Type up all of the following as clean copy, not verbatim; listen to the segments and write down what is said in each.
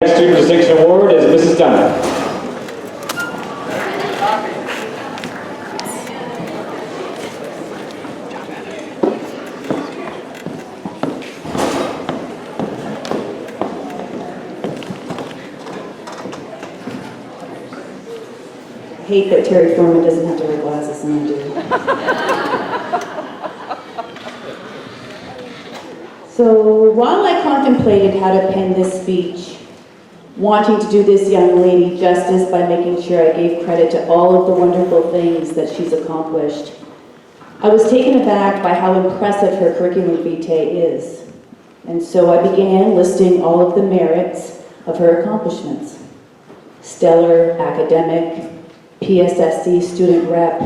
Next Student Distinction Award is Mrs. Dunn. I hate that Terry Foreman doesn't have to wear glasses and I do. So while I contemplated how to pen this speech, wanting to do this young lady justice by making sure I gave credit to all of the wonderful things that she's accomplished, I was taken aback by how impressive her curriculum vitae is. And so I began listing all of the merits of her accomplishments. Stellar academic, PSSC student rep,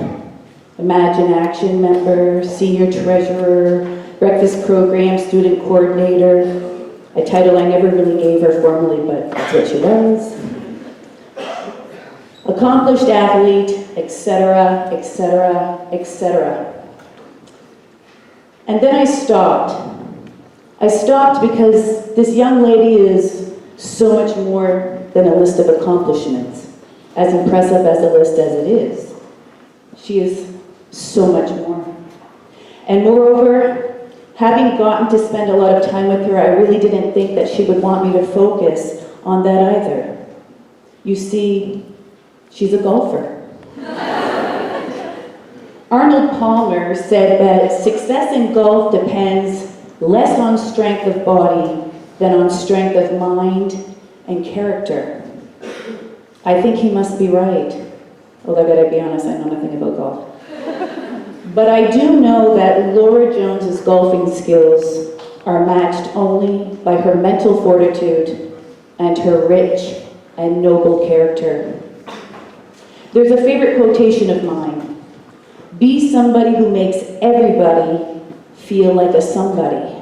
Imagine Action member, senior treasurer, breakfast program student coordinator, a title I never really gave her formally, but that's what she was. Accomplished athlete, etc., etc., etc. And then I stopped. I stopped because this young lady is so much more than a list of accomplishments, as impressive as a list as it is. She is so much more. And moreover, having gotten to spend a lot of time with her, I really didn't think that she would want me to focus on that either. You see, she's a golfer. Arnold Palmer said that success in golf depends less on strength of body than on strength of mind and character. I think he must be right. Although I gotta be honest, I know nothing about golf. But I do know that Laura Jones's golfing skills are matched only by her mental fortitude and her rich and noble character. There's a favorite quotation of mine: be somebody who makes everybody feel like a somebody.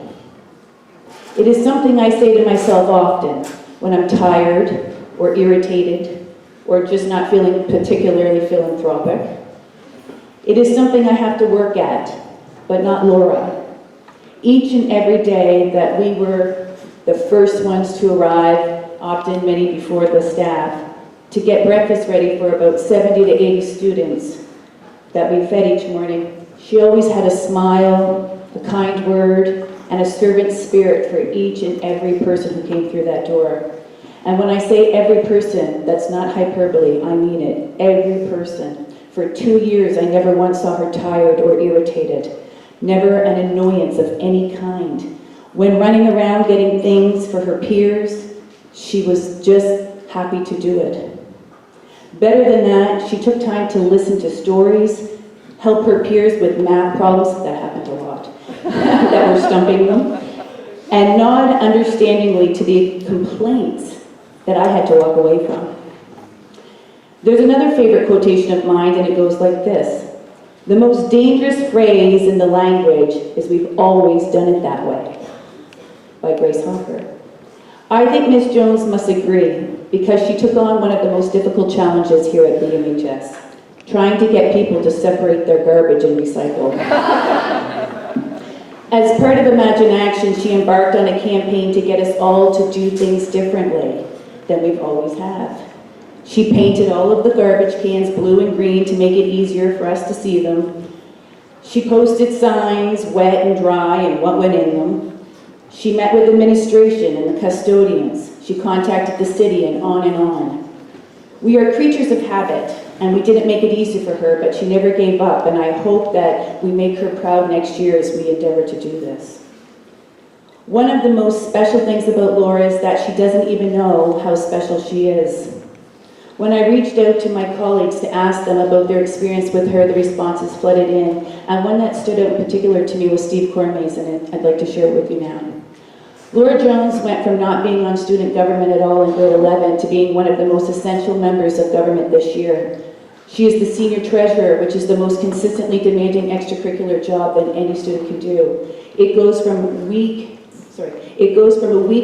It is something I say to myself often when I'm tired or irritated or just not feeling particularly philanthropic. It is something I have to work at, but not Laura. Each and every day that we were the first ones to arrive, often many before the staff, to get breakfast ready for about 70 to 80 students that we fed each morning, she always had a smile, a kind word, and a servant spirit for each and every person who came through that door. And when I say every person, that's not hyperbole, I mean it, every person. For 2 years, I never once saw her tired or irritated, never an annoyance of any kind. When running around getting things for her peers, she was just happy to do it. Better than that, she took time to listen to stories, help her peers with math problems, that happened a lot, that were stumping them, and nod understandingly to the complaints that I had to walk away from. There's another favorite quotation of mine, and it goes like this: the most dangerous phrase in the language is "we've always done it that way," by Grace Hopper. I think Ms. Jones must agree, because she took on one of the most difficult challenges here at BMHS, trying to get people to separate their garbage and recycle. As part of Imagine Action, she embarked on a campaign to get us all to do things differently than we've always have. She painted all of the garbage cans blue and green to make it easier for us to see them. She posted signs, wet and dry, and what went in them. She met with administration and the custodians. She contacted the city, and on and on. We are creatures of habit, and we didn't make it easy for her, but she never gave up, and I hope that we make her proud next year as we endeavor to do this. One of the most special things about Laura is that she doesn't even know how special she is. When I reached out to my colleagues to ask them about their experience with her, the responses flooded in, and one that stood out in particular to me was Steve Cormays, and I'd like to share it with you now. Laura Jones went from not being on student government at all in grade 11 to being one of the most essential members of government this year. She is the senior treasurer, which is the most consistently demanding extracurricular job that any student can do. It goes from a week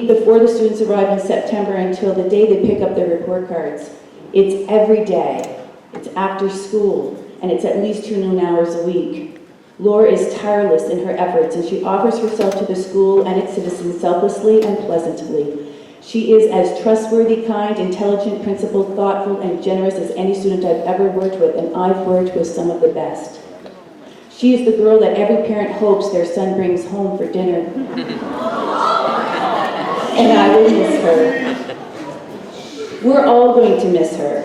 before the students arrive in September until the day they pick up their report cards. It's every day, it's after school, and it's at least 2 noon hours a week. Laura is tireless in her efforts, and she offers herself to the school and its citizens selflessly and pleasantly. She is as trustworthy, kind, intelligent, principled, thoughtful, and generous as any student I've ever worked with, and I've worked with some of the best. She is the girl that every parent hopes their son brings home for dinner. And I will miss her. We're all going to miss her.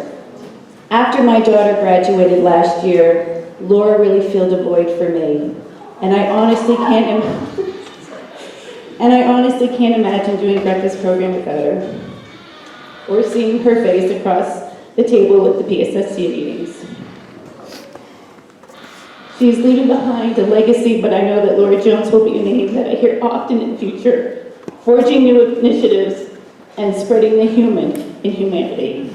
After my daughter graduated last year, Laura really filled a void for me. And I honestly can't imagine doing a breakfast program without her, or seeing her face across the table with the PSSC meetings. She's leaving behind a legacy, but I know that Laura Jones will be a name that I hear often in the future, forging new initiatives and spreading the human in humanity.